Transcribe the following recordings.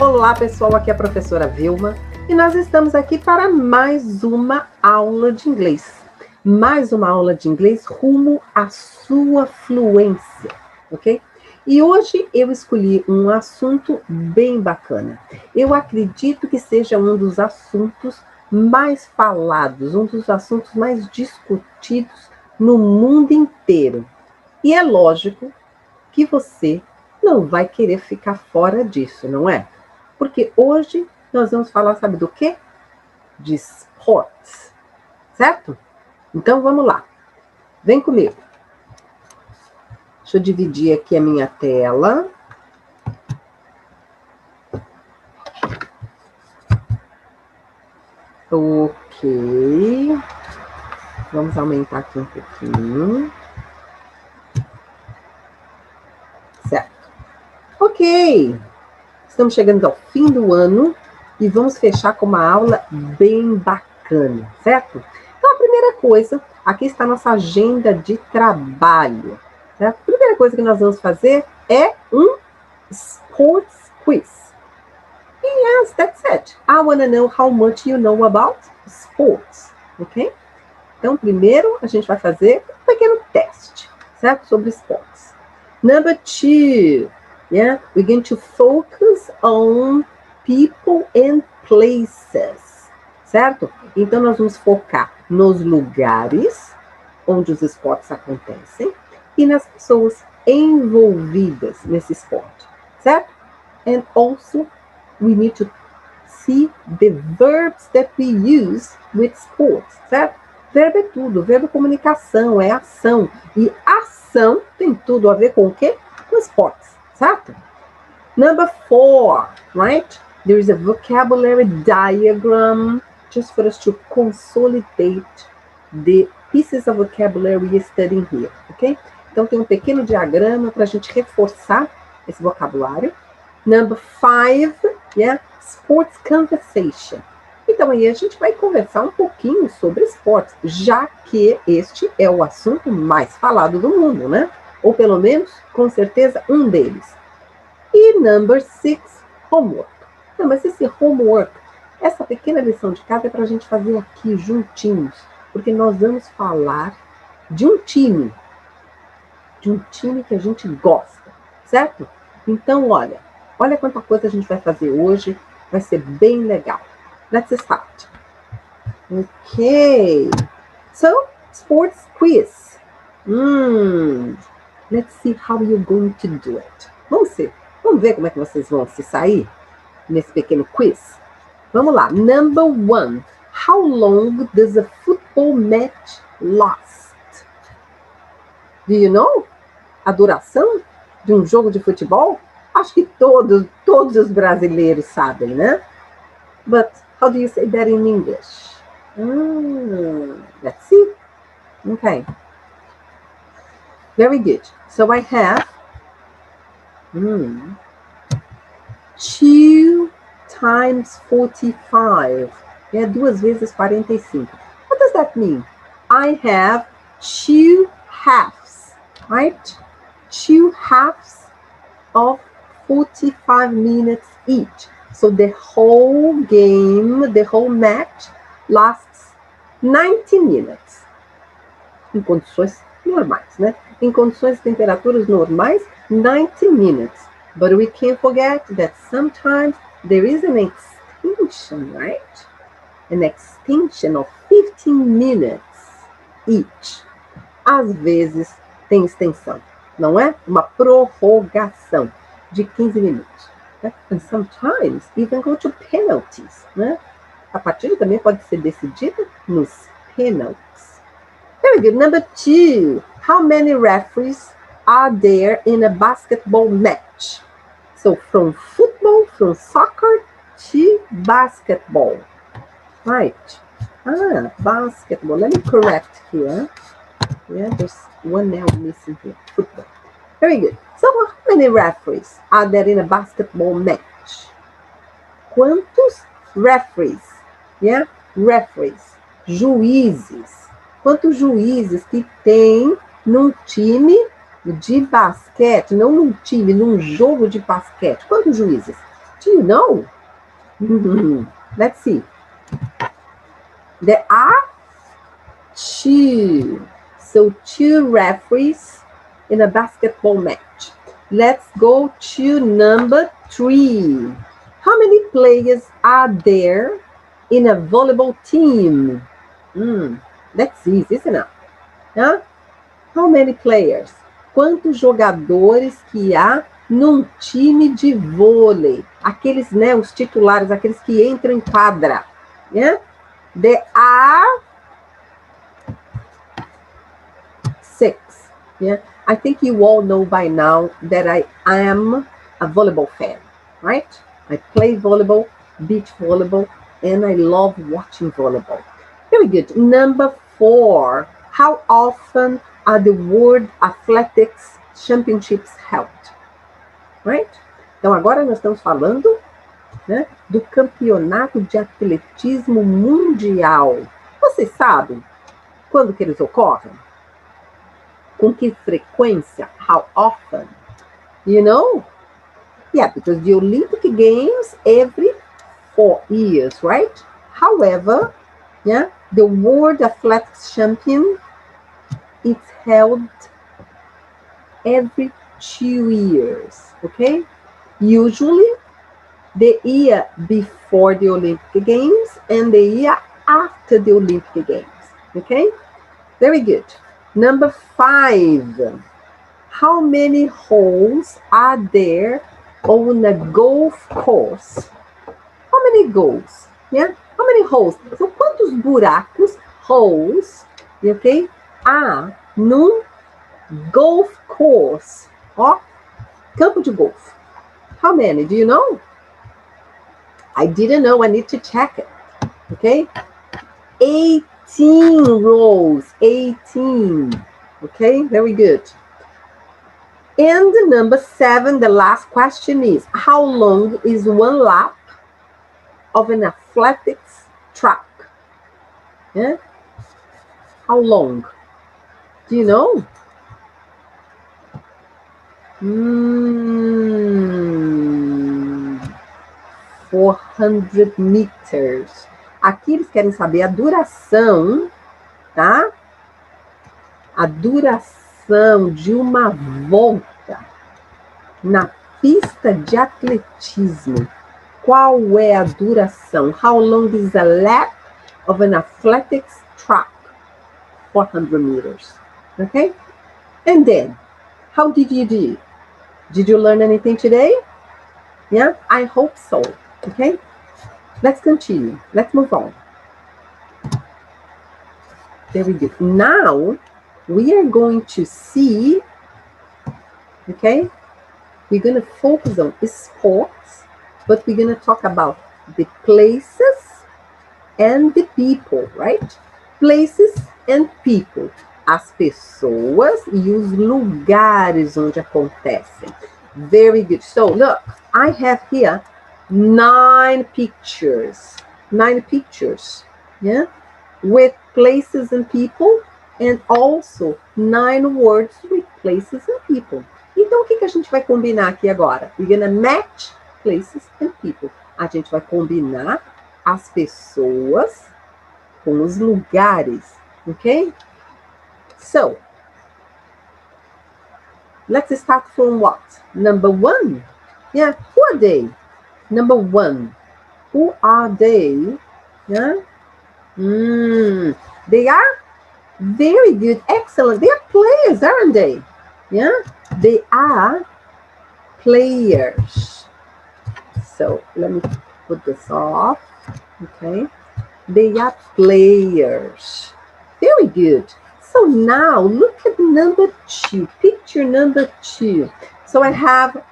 Olá pessoal, aqui é a professora Vilma e nós estamos aqui para mais uma aula de inglês. Mais uma aula de inglês rumo à sua fluência, ok? E hoje eu escolhi um assunto bem bacana. Eu acredito que seja um dos assuntos mais falados, um dos assuntos mais discutidos no mundo inteiro. E é lógico que você não vai querer ficar fora disso, não é? Porque hoje nós vamos falar, sabe do quê? De esportes, certo? Então vamos lá, vem comigo. Deixa eu dividir aqui a minha tela. Ok. Vamos aumentar aqui um pouquinho. Certo. Ok. Estamos chegando ao fim do ano e vamos fechar com uma aula bem bacana, certo? Então, a primeira coisa, aqui está a nossa agenda de trabalho. Certo? A primeira coisa que nós vamos fazer é um sports quiz. Yes, that's it. I want to know how much you know about sports, ok? Então, primeiro, a gente vai fazer um pequeno teste, certo? Sobre esportes. Number 2. Yeah, we're going to focus on people and places, certo? Então, nós vamos focar nos lugares onde os esportes acontecem e nas pessoas envolvidas nesse esporte, certo? And also, we need to see the verbs that we use with sports, certo? Verbo é tudo, verbo é comunicação, é ação. E ação tem tudo a ver com o quê? Com esportes. Certo? Number 4, right? There is a vocabulary diagram just for us to consolidate the pieces of vocabulary we are studying here, ok? Então tem um pequeno diagrama para a gente reforçar esse vocabulário. Number 5, yeah, sports conversation. Então aí a gente vai conversar um pouquinho sobre esportes, já que este é o assunto mais falado do mundo, né? Ou pelo menos, com certeza, um deles. E number 6, homework. Não, mas esse homework, essa pequena lição de casa é para a gente fazer aqui juntinhos, porque nós vamos falar de um time que a gente gosta, certo? Então, olha quanta coisa a gente vai fazer hoje, vai ser bem legal. Let's start. Okay, so sports quiz. Let's see how you're going to do it. Vamos ver como é que vocês vão se sair nesse pequeno quiz. Vamos lá. Number 1. How long does a football match last? Do you know? A duração de um jogo de futebol? Acho que todos os brasileiros sabem, né? But how do you say that in English? Let's see. Okay. Very good. So I have 2 times 45. É 2 vezes 45. What does that mean? I have 2 halves, right? 2 halves of 45 minutes each. So the whole game, the whole match lasts 90 minutes. Em condições normais, né? Em condições de temperaturas normais, 90 minutes. But we can't forget that sometimes there is an extension, right? An extension of 15 minutes each. Às vezes tem extensão, não é? Uma prorrogação de 15 minutos. Né? And sometimes even go to penalties, né? A partida também pode ser decidida nos penalties. Very good. Number 2. How many referees are there in a basketball match? So from football, from soccer to basketball. Right. Basketball. Let me correct here. Yeah, there's one L missing here. Football. Very good. So how many referees are there in a basketball match? Quantos referees? Yeah, referees. Juízes. Quantos juízes que tem num time de basquete, não num time, num jogo de basquete? Quantos juízes? Do you know? Let's see. There are two. So two referees in a basketball match. Let's go to number 3. How many players are there in a volleyball team? That's easy, isn't it? Huh? How many players? Quantos jogadores que há num time de vôlei? Aqueles, né, os titulares, aqueles que entram em quadra. Yeah? There are 6. Yeah? I think you all know by now that I am a volleyball fan, right? I play volleyball, beach volleyball, and I love watching volleyball. Very good. Number 4. How often are the World Athletics Championships held? Right? Então, agora nós estamos falando, né, do campeonato de atletismo mundial. Vocês sabem quando que eles ocorrem? Com que frequência? How often? You know? Yeah, because the Olympic Games every 4 years, right? However, yeah, the World Athletics Champion, it's held every 2 years, okay? Usually, the year before the Olympic Games and the year after the Olympic Games, okay? Very good. Number 5. How many holes are there on a golf course? How many goals? Yeah? How many holes? São quantos buracos, holes, okay, há num golf course? Ó, campo de golfe. How many? Do you know? I didn't know. I need to check it. Okay? 18 rows. 18. Okay? Very good. And number 7, the last question is, how long is one lap of an athletics track? Yeah? How long? Do you know? 400 meters. Aqui eles querem saber a duração, tá? A duração de uma volta na pista de atletismo. Qual é a duração? How long is a lap of an athletics track? 400 meters. Okay? And then, how did you do? Did you learn anything today? Yeah, I hope so. Okay? Let's continue. Let's move on. Very good. Now, we are going to see, okay? We're going to focus on sports, but we're going to talk about the places and the people, right? Places and people. As pessoas e os lugares onde acontecem. Very good. So, look, I have here 9 pictures. 9 pictures, yeah? With places and people, and also 9 words with places and people. Então, o que a gente vai combinar aqui agora? We're gonna match places and people. A gente vai combinar as pessoas com os lugares, ok? So, let's start from what? Number 1. Yeah, who are they? Number 1. Who are they? Yeah? They are very good, excellent. They are players, aren't they? Yeah? They are players. So, let me put this off. Okay? They are players. Very good. So now, look at number 2. Picture number 2. So I have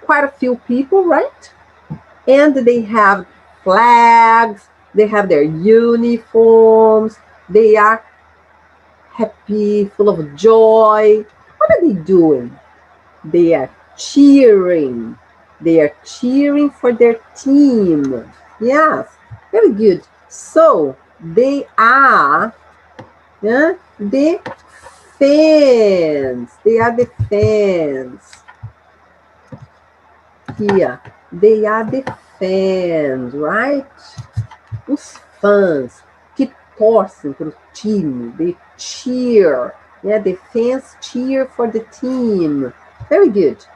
quite a few people, right? And they have flags. They have their uniforms. They are happy, full of joy. What are they doing? They are cheering. They are cheering for their team. Yes, very good. So, they are the fans. They are the fans. Here, They are the fans, right? Os fãs que torcem para o time. They cheer. Yeah, the fans cheer for the team. Very good.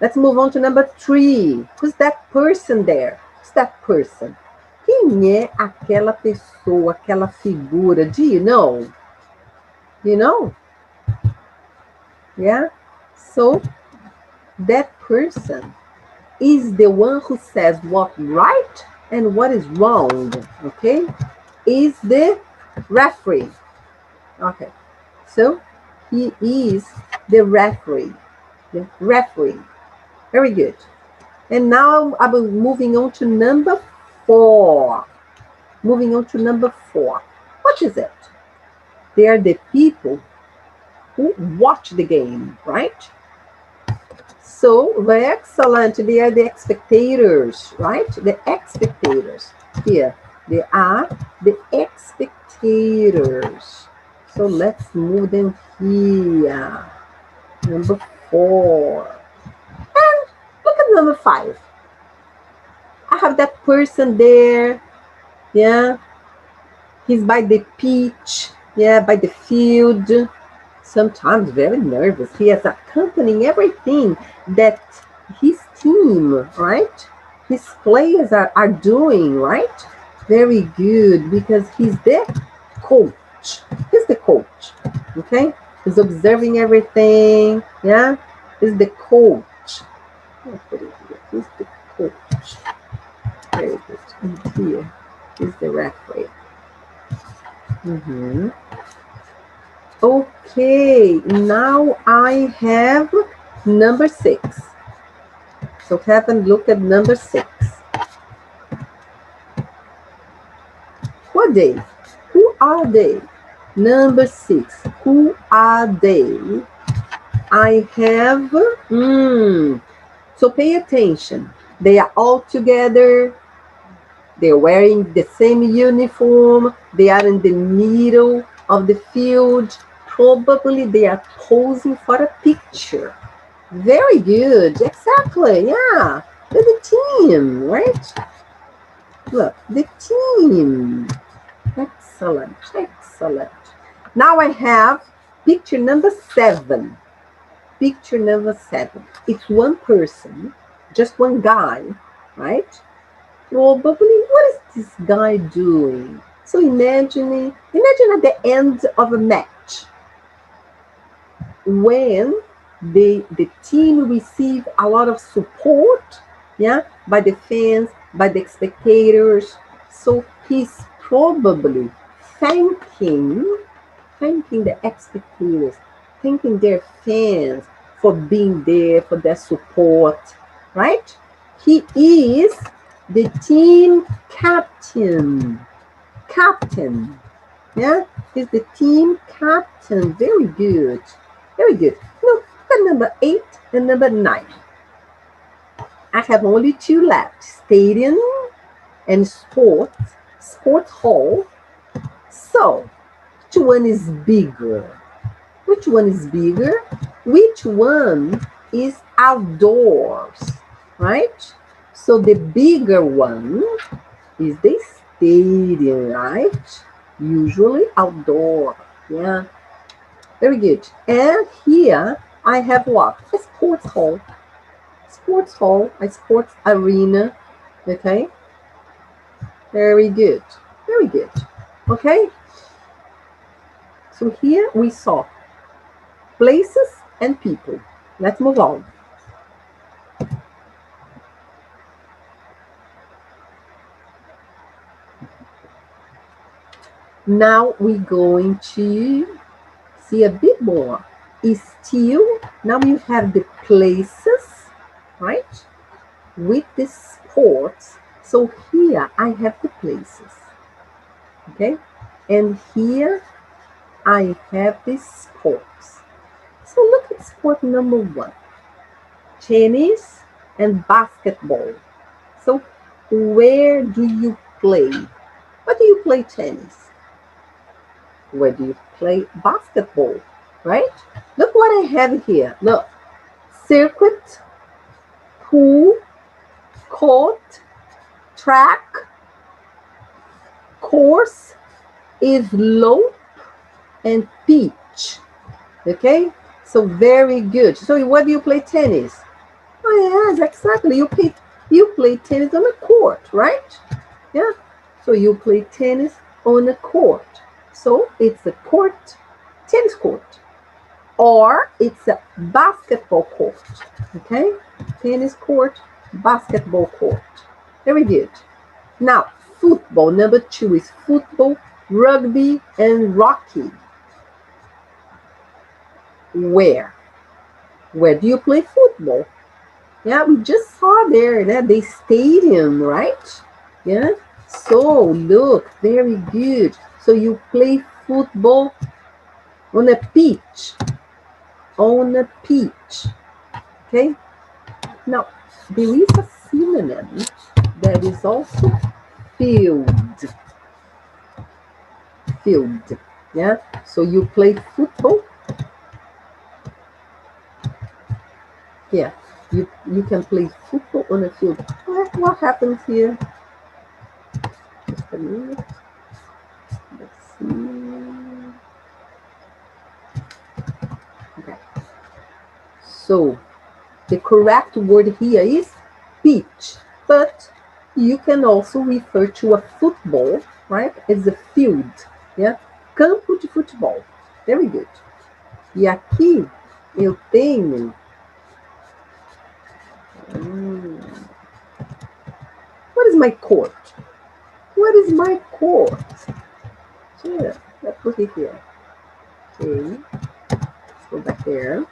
Let's move on to number 3. Who's that person there? Who's that person? Quem é aquela pessoa, aquela figura? Do you know? Do you know? Yeah? So, that person is the one who says what right and what is wrong. Okay? Is the referee. Okay. So, he is the referee. The referee. Very good. And now I'm moving on to number 4. Moving on to number 4. What is it? They are the people who watch the game, right? So, very excellent. They are the spectators, right? The spectators. Here, they are the spectators. So, let's move them here. Number 4. And look at number 5. I have that person there. Yeah. He's by the pitch. Yeah, by the field. Sometimes very nervous. He is accompanying everything that his team, right? His players are doing, right? Very good, because he's the coach. He's the coach. Okay? He's observing everything. Yeah? He's the coach. I'll put it here. He's the coach. Very good. And here is the referee. Okay, now I have number 6. So have a look at number 6. Who are they? Who are they? Number 6. Who are they? I have, so pay attention. They are all together. They're wearing the same uniform. They are in the middle of the field. Probably they are posing for a picture. Very good. Exactly. Yeah. They're the team, right? Look, the team. Excellent. Excellent. Now I have picture number 7. Picture number 7. It's one person, just one guy, right? Probably, what is this guy doing? So imagine at the end of a match, when the team receive a lot of support, yeah, by the fans, by the spectators. So he's probably thanking the spectators, thanking their fans for being there, for their support, right? He is the team captain. Captain. Yeah, he's the team captain. Very good. Very good. Look at number 8 and number 9. I have only 2 left. Stadium and sports hall. So, which one is bigger? Which one is bigger? Which one is outdoors? Right? So the bigger one is the stadium, right? Usually outdoor. Yeah. Very good. And here I have what? A sports hall. Sports hall, a sports arena. Okay. Very good. Very good. Okay. So here we saw places and people. Let's move on. Now we're going to see a bit more. Is still, now you have the places, right? With the sports. So here I have the places. Okay? And here I have the sports. So look at sport number 1. Tennis and basketball. So where do you play? Where do you play tennis? Where do you play basketball? Right? Look what I have here. Look. Circuit, pool, court, track, course, slope, and pitch. Okay? So very good. So where do you play tennis? Oh yes, exactly. You play tennis on a court, right? Yeah. So you play tennis on a court. So it's a court, tennis court. Or it's a basketball court. Okay? Tennis court, basketball court. Very good. Now, football. Number 2 is football, rugby, and hockey. Where? Where do you play football? Yeah, we just saw there, the stadium, right? Yeah. So, look, very good. So you play football on a pitch. On a pitch. Okay? Now, there is a synonym that is also field. Field. Yeah? So you play football. Yeah. You can play football on a field. What happens here? Just a minute. Let's see. Okay. So the correct word here is pitch, but you can also refer to a football, right, as a field. Yeah? Campo de futebol. Very good. E aqui eu tenho what is my court? What is my court? Yeah, let's put it here. Okay, let's go back there.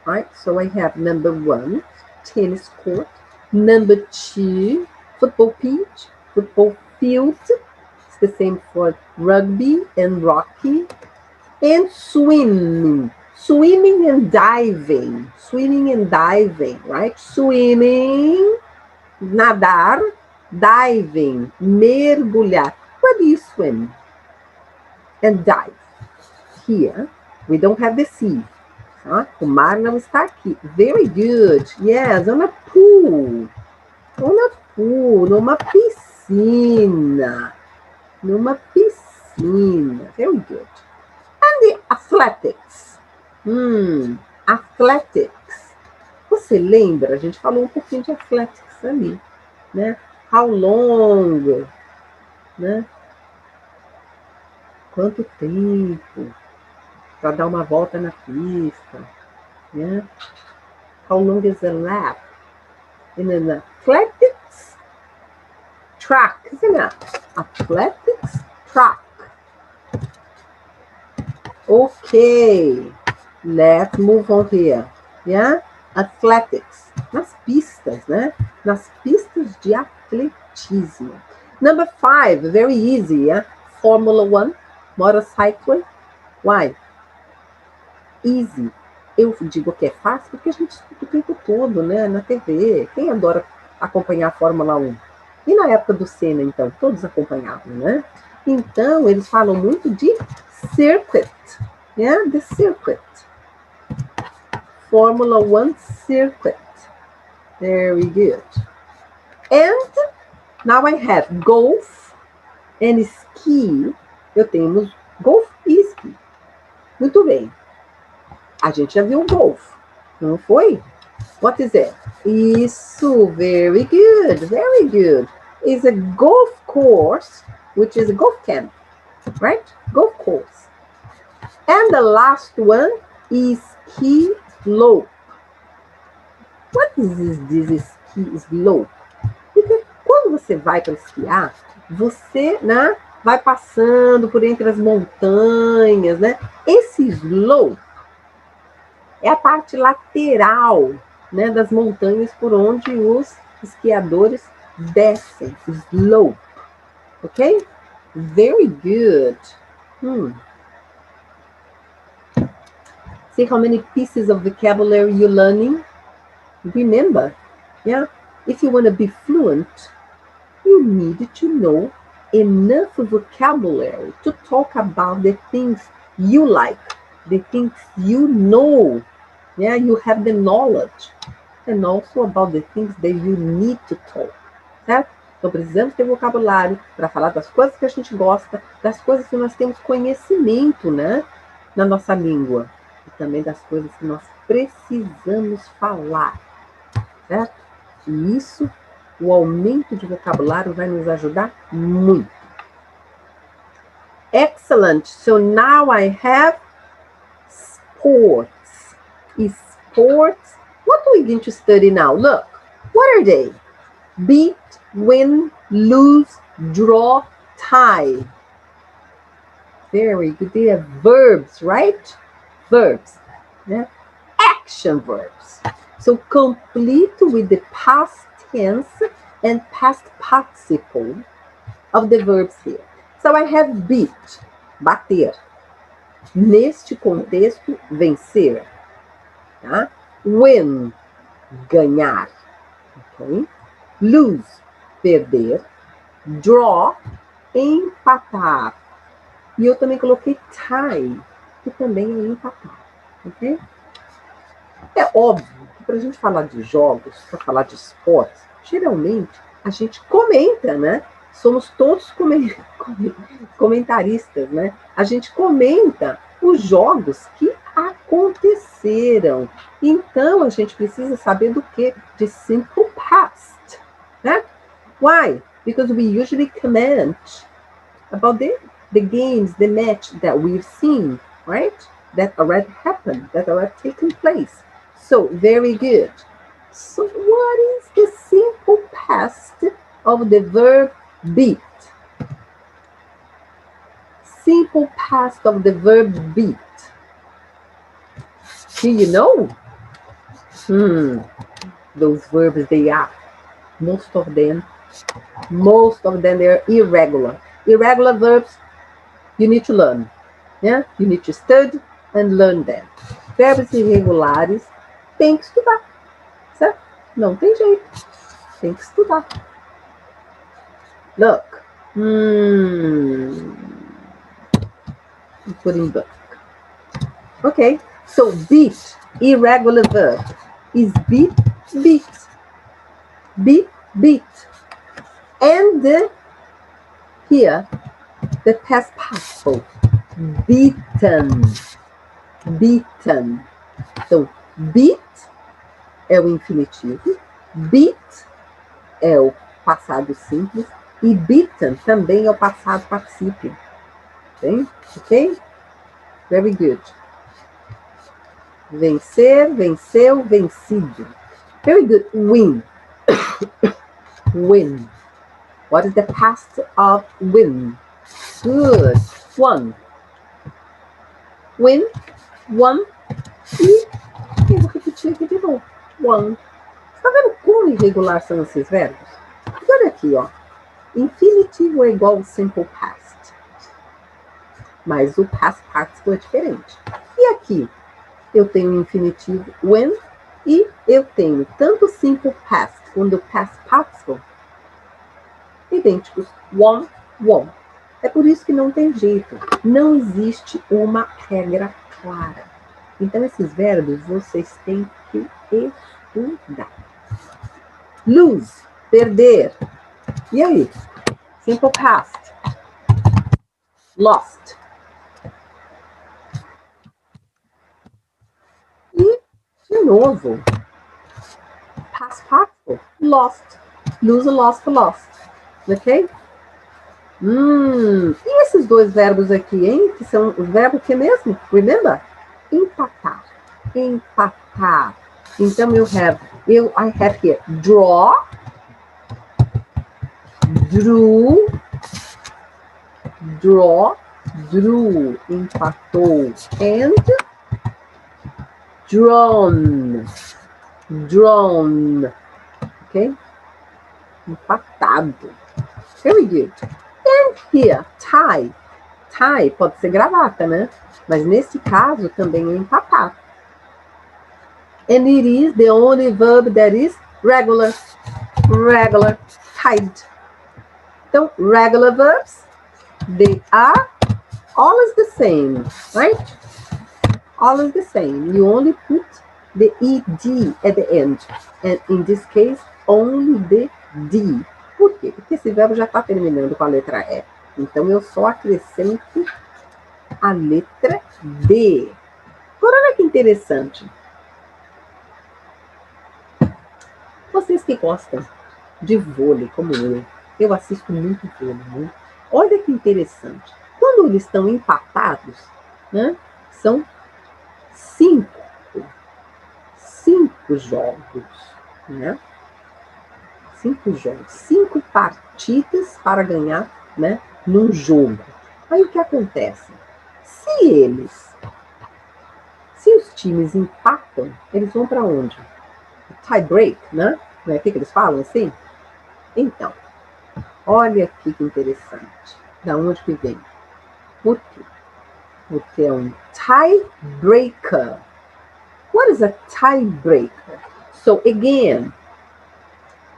All right, so I have number 1, tennis court. Number 2, football pitch, football field. It's the same for rugby and hockey. And swimming. Swimming and diving. Swimming and diving, right? Swimming, nadar, diving, mergulhar. Where do you swim and dive? Here, we don't have the sea. Tá? O mar não está aqui. Very good. Yes, on a pool. On a pool, numa piscina. Numa piscina. Very good. And the athletics. Athletics. Você lembra? A gente falou um pouquinho de athletics ali, né? How long, né? Quanto tempo para dar uma volta na pista, né? How long is a lap? In an athletics track, isn't it? Athletics track. Okay, let's move on here. Yeah? Athletics. Nas pistas, né? Nas pistas de atletismo. Number 5, very easy, yeah? Formula 1, motorcycling. Why? Easy. Eu digo que é fácil porque a gente escuta o tempo todo, né? Na TV. Quem adora acompanhar a Fórmula 1? E na época do Senna, então? Todos acompanhavam, né? Então, eles falam muito de circuit. Yeah, the circuit. Formula 1 circuit. Very good. And now I have golf and ski. Eu tenho golf e ski. Muito bem. A gente já viu o golf, não foi? What is it? Isso, very good, very good. It's a golf course, which is a golf camp, right? Golf course. And the last one is ski slope. What is this ski slope? Porque quando você vai para esquiar, você, né, vai passando por entre as montanhas, né? Esse slope é a parte lateral, né, das montanhas por onde os esquiadores descem. Slope. Ok? Very good. See how many pieces of vocabulary you're learning? Remember, yeah, if you want to be fluent, you need to know enough vocabulary to talk about the things you like, the things you know. Yeah, you have the knowledge. and also about the things that you need to talk, certo? Então, precisamos ter vocabulário para falar das coisas que a gente gosta, das coisas que nós temos conhecimento, né? Na nossa língua. E também das coisas que nós precisamos falar, certo? E isso, o aumento de vocabulário vai nos ajudar muito. Excellent. So now I have sports. Sports. What are we going to study now? Look, what are they? Beat, win, lose, draw, tie. Very good. They are verbs, right? Verbs. Yeah? Action verbs. So complete with the past tense and past participle of the verbs here. So I have beat, bater. Neste contexto, vencer. Tá? Win, ganhar. Okay? Lose, perder. Draw, empatar. E eu também coloquei tie, que também é empatar. Ok? É óbvio que para a gente falar de jogos, para falar de esportes, geralmente a gente comenta, né? Somos todos comentaristas, né? A gente comenta os jogos que aconteceram. Então, a gente precisa saber do quê? De simple past, né? Why? Because we usually comment about the games, the match that we've seen, right? That already happened, that already taken place. So, very good. So, what is the simple past of the verb beat? Simple past of the verb beat. Do you know? Those verbs, they are, most of them, they're irregular. Irregular verbs, you need to learn. Yeah? You need to study and learn them. Verbos irregulares, tem que estudar. Certo? Não tem jeito. Tem que estudar. Look. Putting back. Okay. So beat, irregular verb, is beat, beat. Beat, beat. And here, the past participle, beaten. Beaten. Então, beat é o infinitivo, beat é o passado simples e beaten também é o passado particípio. Ok? Very good. Vencer, venceu, vencido. Very good. Win. Win. What is the past of win? Good. Won. Win, won. E eu vou repetir aqui de novo. Won. Você tá vendo como irregular são esses verbos? Olha aqui, ó. Infinitivo é igual ao simple past. Mas o past participle é diferente. E aqui, eu tenho o infinitivo when e eu tenho tanto o simple past quanto o past participle idênticos. Won, won. É por isso que não tem jeito. Não existe uma regra clara. Então, esses verbos vocês têm que estudar. Lose, perder. E aí? Simple past. Lost. E, de novo, past participle. Lost. Lose, lost, lost. Ok? E esses dois verbos aqui, hein? Que são os verbos que mesmo? Remember? Empatar. Empatar. Então, I have here draw, drew, draw, drew, empatou, and drawn, drawn, ok? Empatado. Very good. And here, tie. Tie pode ser gravata, né? Mas nesse caso também é empatar. And it is the only verb that is regular. Regular. Tied. Então, regular verbs, they are always the same, right? Always the same. You only put the ed at the end. And in this case, only the d. Por quê? Porque esse verbo já está terminando com a letra E. Então, eu só acrescento a letra D. Agora, olha que interessante. Vocês que gostam de vôlei, como eu assisto muito vôlei, né? Olha que interessante. Quando eles estão empatados, né, são 5 jogos, né? 5 jogos, 5 partidas para ganhar, né, num jogo. Aí o que acontece? Se os times empatam, eles vão para onde? Tie break, né? Não é que eles falam assim? Então, olha aqui que interessante. Da onde que vem? Por quê? Porque é um tiebreaker. What is a tiebreaker? So again,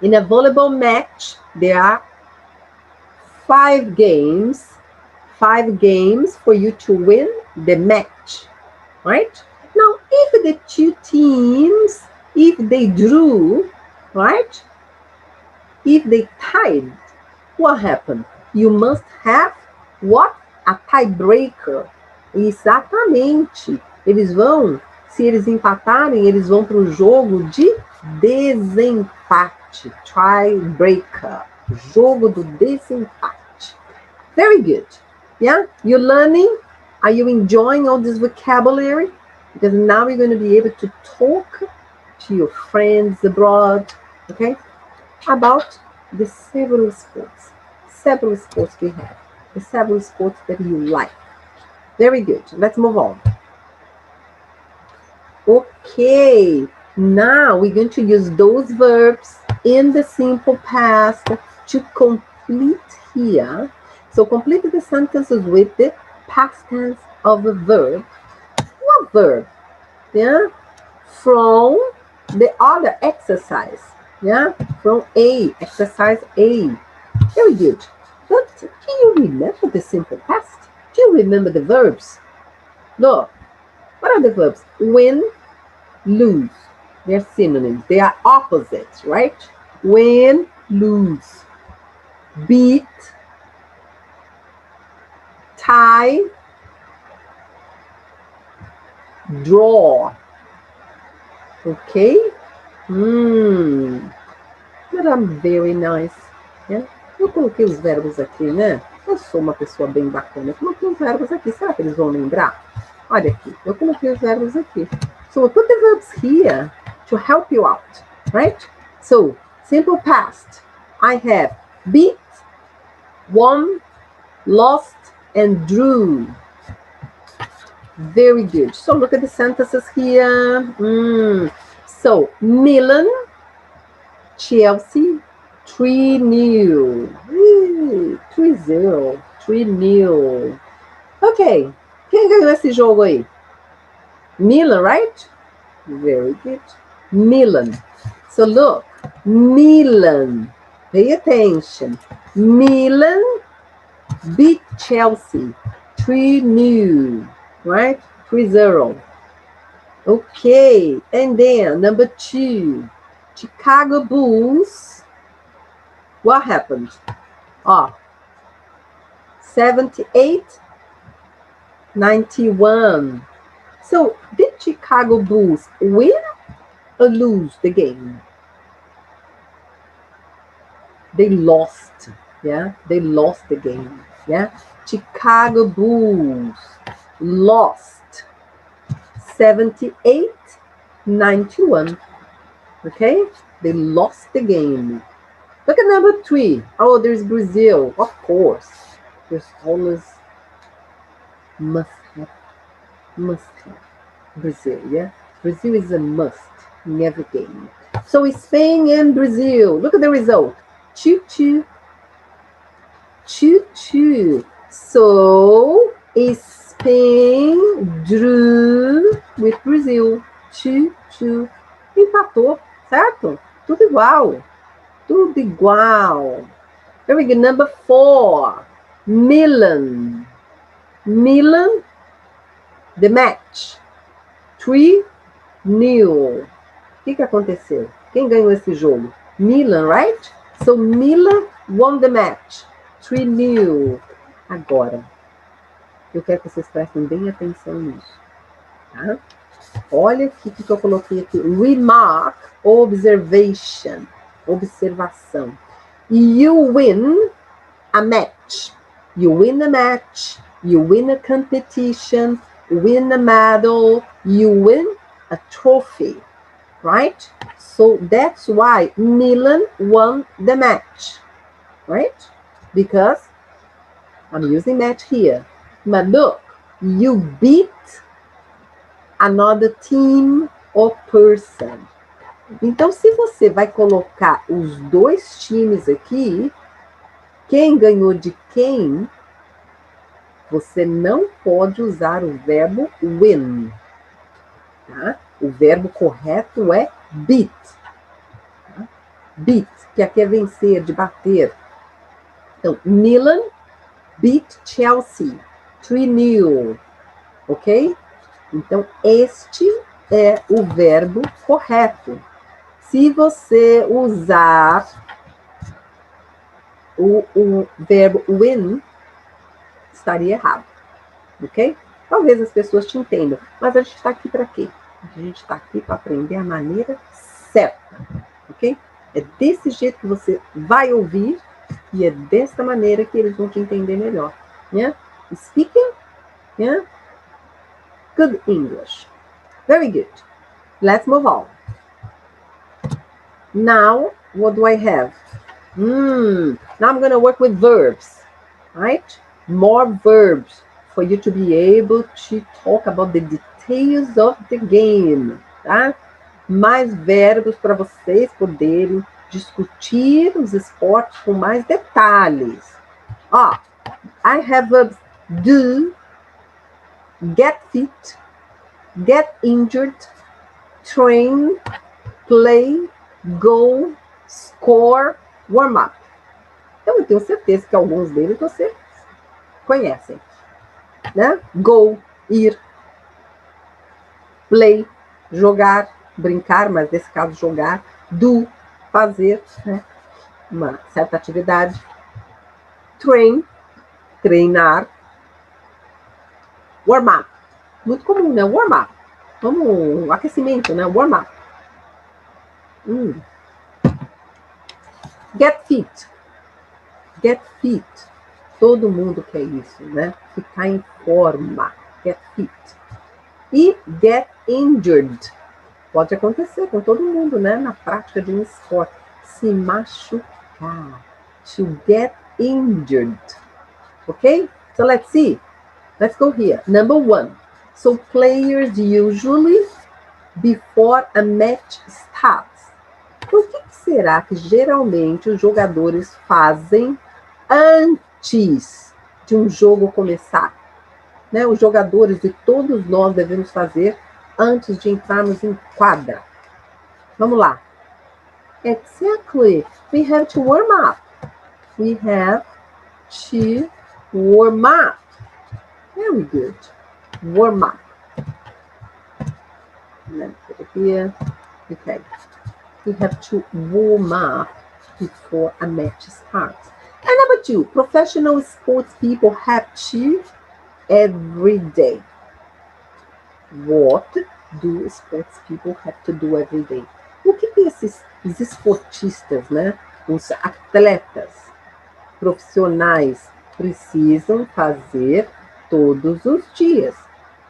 in a volleyball match, there are 5 games for you to win the match, right? Now, if the 2 teams, if they drew, right? If they tied, what happened? You must have what? A tiebreaker. Exatamente. Se eles empatarem, eles vão para o jogo de desempate. Tiebreaker. Jogo do desempate. Very good. Yeah? You're learning? Are you enjoying all this vocabulary? Because now you're going to be able to talk to your friends abroad, okay? About the several sports we have, the several sports that you like. Very good. Let's move on. Okay, now we're going to use those verbs in the simple past to complete here. So complete the sentences with the past tense of a verb. What verb? Yeah, from the other exercise. Yeah, from A, exercise A. Very good. But do you remember the simple past? Do you remember the verbs? Look, what are the verbs? Win, lose. They're synonyms. They are opposites, right? Win, lose. Beat, tie, draw. Okay? But I'm very nice. Yeah? Eu coloquei os verbos aqui, né? Eu sou uma pessoa bem bacana. Eu coloquei os verbos aqui. Será que eles vão lembrar? Olha aqui. Eu coloquei os verbos aqui. So I put the verbs here to help you out, right? So, simple past. I have beat, won, lost, and drew. Very good. So look at the sentences here. So, Milan, Chelsea, 3-0. 3-0. 3-0. Ok. Quem ganhou esse jogo aí? Milan, right? Very good. Milan. So look. Milan. Pay attention. Milan beat Chelsea. 3-0. Right? 3-0. Okay. And then number 2. Chicago Bulls. What happened? 78-91. So, did Chicago Bulls win or lose the game? They lost. Yeah, they lost the game. Yeah, Chicago Bulls lost 78-91. Okay, they lost the game. Look at number 3. Oh, there's Brazil. Of course. There's always must have. Brazil, yeah? Brazil is a must in every game. So it's Spain and Brazil. Look at the result. 2-2. 2-2. So Spain drew with Brazil. 2-2. Empatou, certo? Tudo igual. Tudo igual. Very good. Number 4. Milan. Milan, the match. 3-0. new. O que aconteceu? Quem ganhou esse jogo? Milan, right? So Milan won the match. 3-0. Agora, eu quero que vocês prestem bem atenção nisso. Tá? Olha o que eu coloquei aqui. Remark, observation. Observação. You win a match. You win a match. You win a competition. You win a medal. You win a trophy. Right? So that's why Milan won the match. Right? Because I'm using match here. But look, you beat another team or person. Então, se você vai colocar os dois times aqui, quem ganhou de quem, você não pode usar o verbo win. Tá? O verbo correto é beat. Tá? Beat, que aqui é vencer, de bater. Então, Milan beat Chelsea. 3-0. Ok? Então, este é o verbo correto. Se você usar o verbo win, estaria errado. Ok? Talvez as pessoas te entendam. Mas a gente está aqui para quê? A gente está aqui para aprender a maneira certa. Ok? É desse jeito que você vai ouvir e é dessa maneira que eles vão te entender melhor. Yeah? Speaking, yeah? Good English. Very good. Let's move on. Now, what do I have? Now I'm going to work with verbs, right? More verbs for you to be able to talk about the details of the game, tá? Mais verbos para vocês poderem discutir os esportes com mais detalhes. I have verbs do, get fit, get injured, train, play, go, score, warm up. Então, eu tenho certeza que alguns deles vocês conhecem. Né? Go, ir. Play, jogar, brincar, mas nesse caso jogar. Do, fazer, né? Uma certa atividade. Train, treinar. Warm up. Muito comum, né? Warm up. Como aquecimento, né? Warm up. Get fit. Get fit. Todo mundo quer isso, né? Ficar em forma. Get fit. E get injured. Pode acontecer com todo mundo, né? Na prática de um esporte. Se machucar. To get injured. Okay? So let's see. Let's go here. Number 1. So players usually, before a match starts. Então, o que será que geralmente os jogadores fazem antes de um jogo começar? Né? Os jogadores e todos nós devemos fazer antes de entrarmos em quadra. Vamos lá. Exactly. We have to warm up. We have to warm up. Very good. Warm up. Let's put it here. Okay. We have to warm up before a match starts. And number 2, professional sports people have to every day. What do sports people have to do every day? O que esses esportistas, né? Os atletas profissionais precisam fazer todos os dias?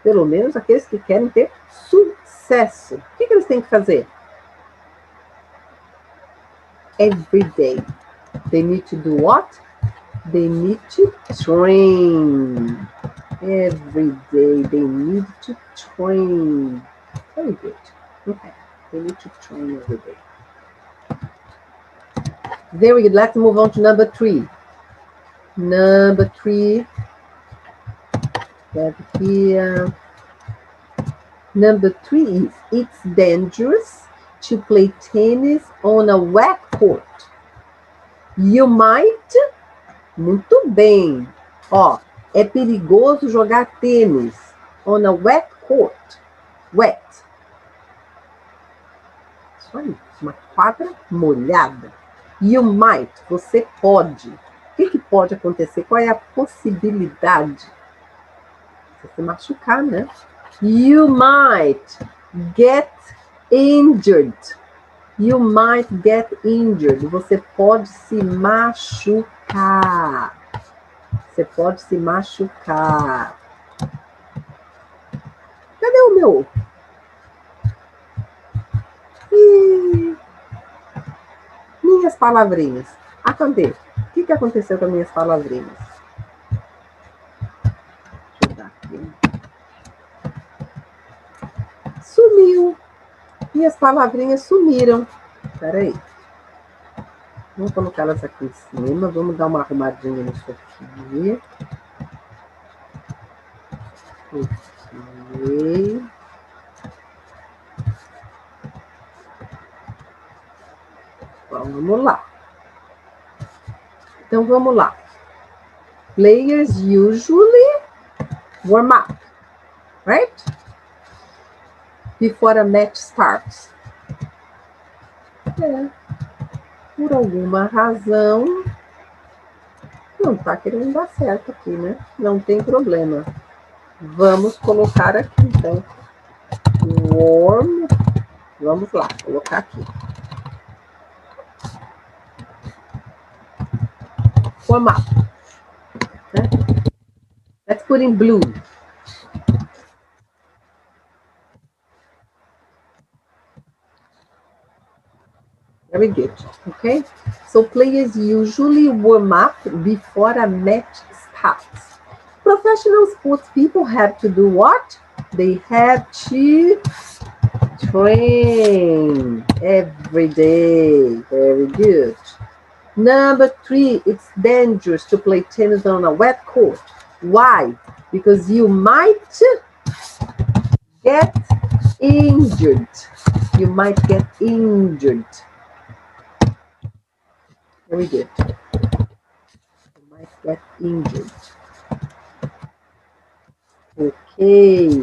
Pelo menos aqueles que querem ter sucesso. O que eles têm que fazer? Every day. They need to do what? They need to train. Every day they need to train. Very good. Okay. They need to train every day. Very good. Let's move on to number 3. Number 3. Get here. Number 3 is it's dangerous to play tennis on a wet court. You might. Muito bem. É perigoso jogar tênis on a wet court. Wet. isso aí. Uma quadra molhada. You might, você pode. O que pode acontecer? Qual é a possibilidade? Você se machucar, né? You might get injured. You might get injured. Você pode se machucar. Você pode se machucar. Cadê o meu? Minhas palavrinhas. Ah, cadê? O que aconteceu com as minhas palavrinhas? Deixa eu dar aqui. Sumiu. Minhas palavrinhas sumiram. Espera aí. Vamos colocar elas aqui em cima. Vamos dar uma arrumadinha nisso aqui. Ok. Vamos lá. Então, vamos lá. Players usually warm up, right? Before a match starts. Por alguma razão, não está querendo dar certo aqui, né? Não tem problema. Vamos colocar aqui, então. Warm. Vamos lá, colocar aqui. Warm up. Let's put in blue. Very good, okay? So players usually warm up before a match starts. Professional sports people have to do what? They have to train every day. Very good. Number 3, it's dangerous to play tennis on a wet court. Why? Because you might get injured. You might get injured. Very good. You might get injured. Okay.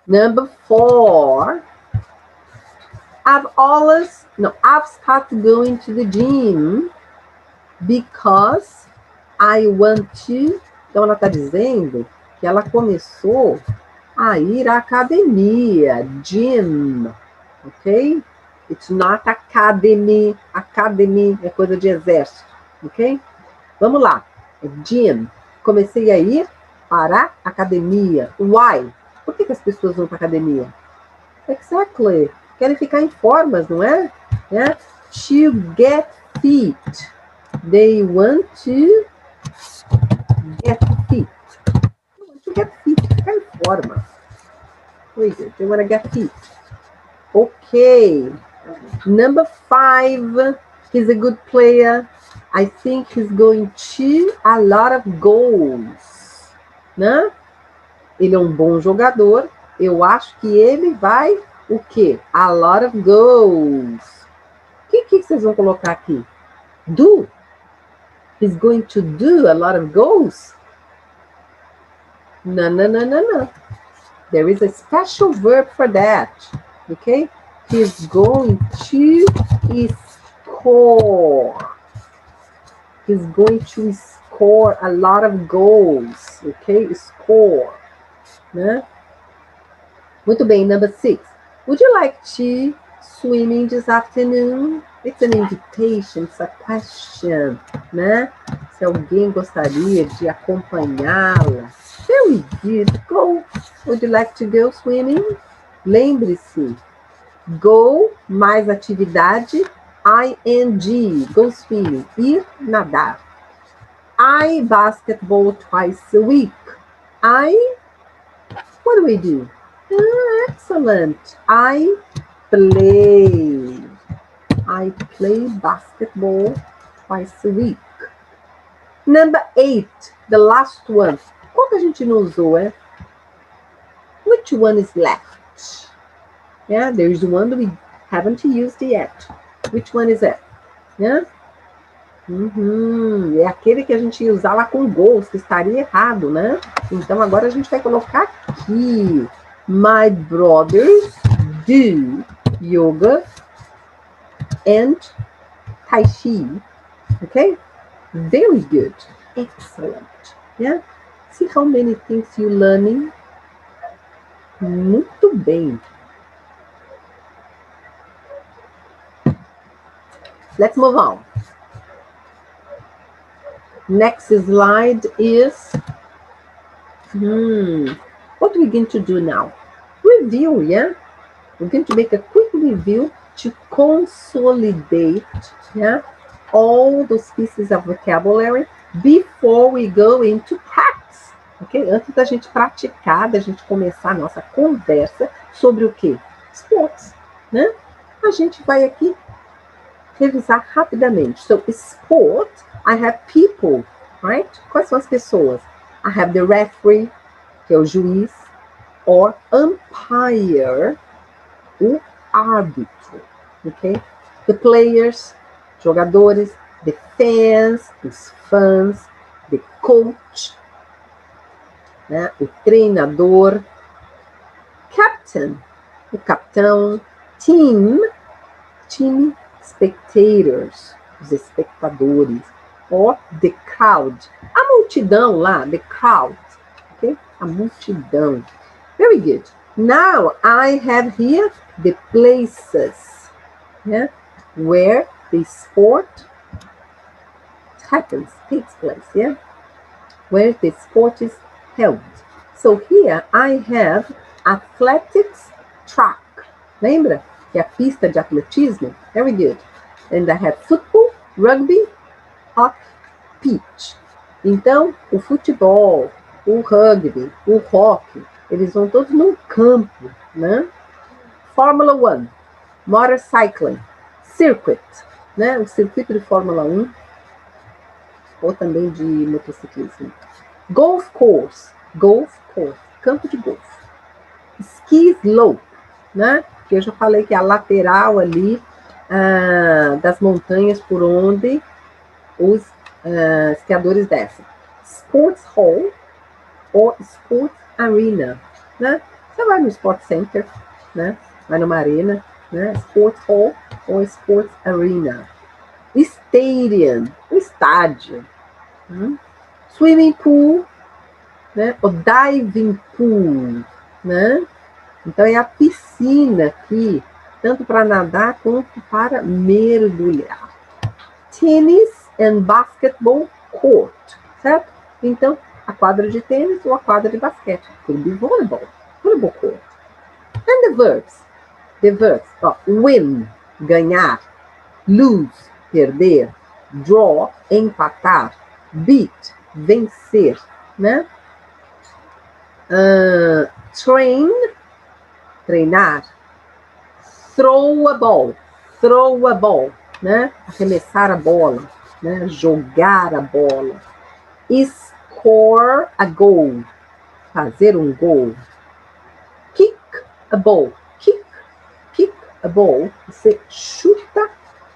Number 4. I've started going to the gym because I want to. Então, ela está dizendo que ela começou a ir à academia. Gym. Ok? It's not academy. Academy é coisa de exército. Ok? Vamos lá. Gym. Comecei a ir para a academia. Why? Por que as pessoas vão para a academia? Exactly. Querem ficar em formas, não é? To get fit. They want to get fit. To get fit, ficar em forma. They want to get fit. Okay. Number 5. He's a good player. I think he's going to a lot of goals. Né? Ele é um bom jogador. Eu acho que ele vai... O quê? A lot of goals. O que vocês vão colocar aqui? Do. He's going to do a lot of goals? No. There is a special verb for that. Okay? He's going to score. He's going to score a lot of goals. Okay? Score. Né? Muito bem, number 6. Would you like to swim this afternoon? It's an invitation, it's a question, né? Se alguém gostaria de acompanhá-la. Very good. Go. Would you like to go swimming? Lembre-se. Go mais atividade. ING. Go swimming. Ir nadar. I basketball twice a week. What do we do? Excellent. I play basketball twice a week. Number 8, the last one. Qual que a gente não usou, é? Which one is left? Yeah, there's one that we haven't used yet. Which one is it? Yeah? É aquele que a gente ia usar lá com goals, que estaria errado, né? Então agora a gente vai colocar aqui. My brothers do yoga, and tai chi. Okay? Very good. Excellent. Yeah? See how many things you're learning? Muito bem. Let's move on. Next slide is, what are we going to do now? Review, yeah? We're going to make a quick review to consolidate, yeah, all those pieces of vocabulary before we go into practice. Ok? Antes da gente praticar, da gente começar a nossa conversa sobre o quê? Esportes, né? A gente vai aqui revisar rapidamente. So, sport, I have people, right? Quais são as pessoas? I have the referee, que é o juiz, or umpire, o árbitro, ok? The players, jogadores, the fans, os fãs, the coach, né? O treinador, captain, o capitão, team, time, spectators, os espectadores, or the crowd, a multidão lá, the crowd, ok? A multidão. Very good. Now I have here the places, yeah, where the sport happens, takes place, yeah, where the sport is held. So here I have athletics track. Lembra? Que é a pista de atletismo. Very good. And I have football, rugby, hockey, pitch. Então, o futebol, o rugby, o hockey, eles vão todos no campo, né? Fórmula 1, motorcycling, circuit, né? O circuito de Fórmula 1, ou também de motociclismo. Golf course, campo de golfe. Ski slope, né? Que eu já falei que é a lateral ali das montanhas por onde os esquiadores descem. Sports hall ou sports arena, né? Você vai no Sport Center, né? Vai numa arena, né? Sports hall ou sports arena. Stadium, o estádio. Swimming pool, né? O diving pool, né? Então é a piscina aqui, tanto para nadar quanto para mergulhar. Tennis and basketball court, certo? Então, a quadra de tênis ou a quadra de basquete. Could be volleyball court. And the verbs. The verbs, win, ganhar, lose, perder, draw, empatar, beat, vencer, né? Train, treinar, throw a ball, né? Arremessar a bola, né? Jogar a bola. Score a goal, fazer um gol. Kick a ball, você chuta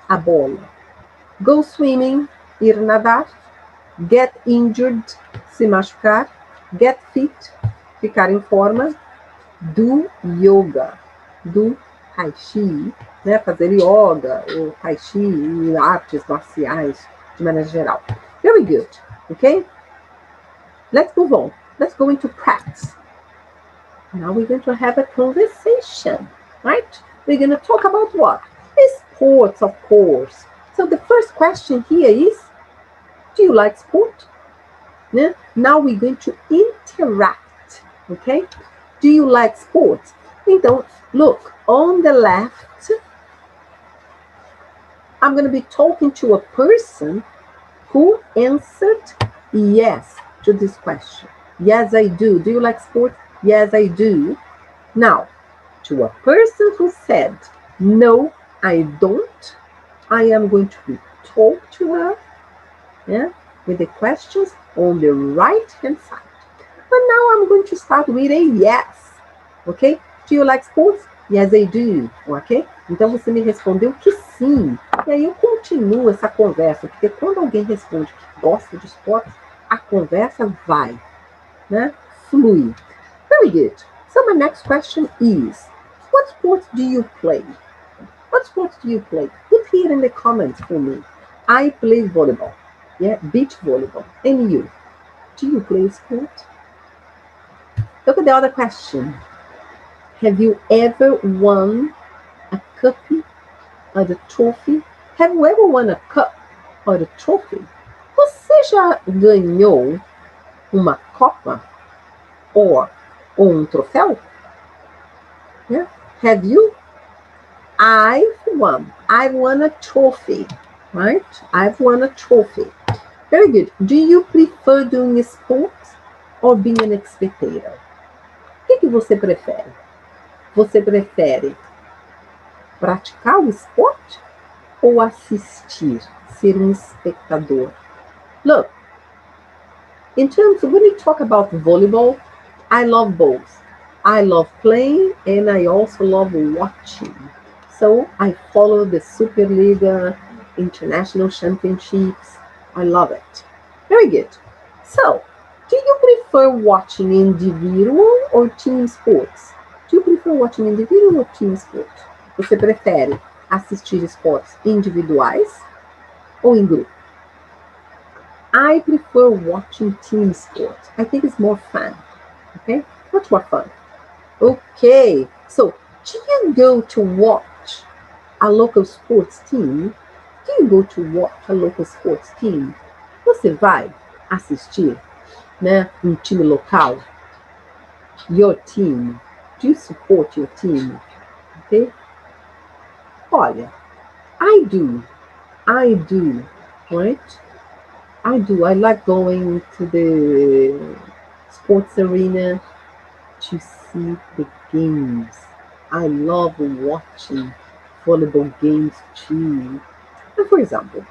a bola. Go swimming, ir nadar. Get injured, se machucar. Get fit, ficar em forma. Do yoga, do tai chi, né? Fazer yoga, ou tai chi, e artes marciais, de maneira geral. Very good, okay? Let's move on. Let's go into practice. Now we're going to have a conversation, right? We're going to talk about what? Sports, of course. So the first question here is, do you like sport? Yeah? Now we're going to interact, okay? Do you like sports? Então, look, on the left, I'm going to be talking to a person who answered yes to this question. Yes, I do. Do you like sports? Yes, I do. Now, to a person who said, no, I don't, I am going to talk to her, yeah, with the questions on the right-hand side. But now I'm going to start with a yes, ok? Do you like sports? Yes, I do, ok? Então você me respondeu que sim. E aí eu continuo essa conversa, porque quando alguém responde que gosta de esportes, a conversa vai, né? Flui. Very good. So my next question is, what sports do you play? What sports do you play? Put here in the comments for me. I play volleyball. Yeah, beach volleyball. And you? Do you play sport? Look at the other question. Have you ever won a cup or a trophy? Have you ever won a cup or a trophy? Você já ganhou uma copa ou um troféu? Yeah. Have you? I've won a trophy, right? I've won a trophy. Very good. Do you prefer doing sports or being a spectator? O que você prefere? Você prefere praticar o esporte ou assistir, ser um espectador? Look, in terms of when we talk about volleyball, I love both. I love playing and I also love watching. So I follow the Superliga, international championships. I love it. Very good. So, do you prefer watching individual or team sports? Do you prefer watching individual or team sports? Você prefere assistir esportes individuais ou em grupo? I prefer watching team sports. I think it's more fun. Okay? Much more fun. Okay. So, do you go to watch a local sports team? Do you go to watch a local sports team? Você vai assistir, né, um time local? Your team. Do you support your team? Okay? Olha, I do, right? I do. I like going to the sports arena to see the games. I love watching volleyball games too. And for example,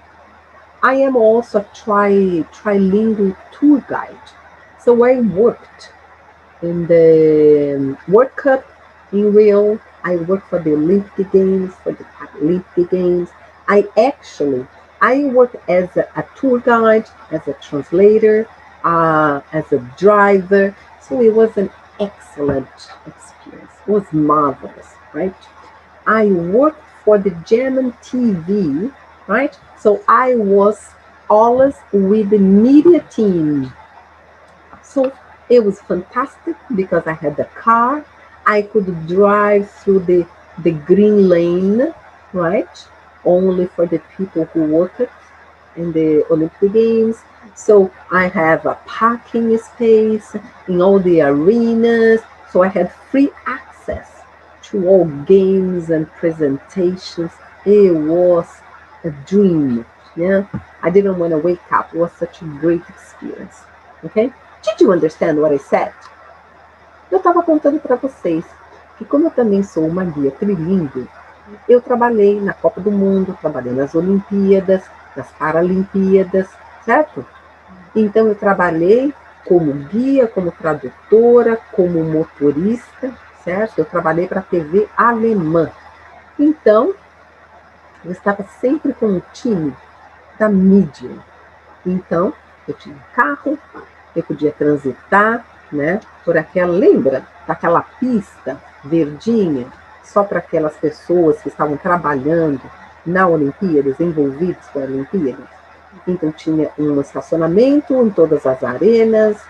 I am also a trilingual tour guide. So I worked in the World Cup in Rio. I worked for the Olympic Games, for the Paralympic Games. I worked as a tour guide, as a translator, as a driver. So it was an excellent experience. It was marvelous, right? I worked for the German TV, right? So I was always with the media team. So it was fantastic because I had the car. I could drive through the green lane, right? Only for the people who worked in the Olympic Games. So I have a parking space in all the arenas. So I had free access to all games and presentations. It was a dream. Yeah, I didn't want to wake up. It was such a great experience. Okay? Did you understand what I said? Eu estava contando para vocês que como eu também sou uma guia trilingue, eu trabalhei na Copa do Mundo, trabalhei nas Olimpíadas, nas Paralimpíadas, certo? Então eu trabalhei como guia, como tradutora, como motorista, certo? Eu trabalhei para a TV alemã. Então, eu estava sempre com o time da mídia. Então, eu tinha um carro, eu podia transitar, né, por aquela, lembra daquela pista verdinha, só para aquelas pessoas que estavam trabalhando na Olimpíadas, envolvidos com a Olimpíadas. Então tinha um estacionamento em todas as arenas,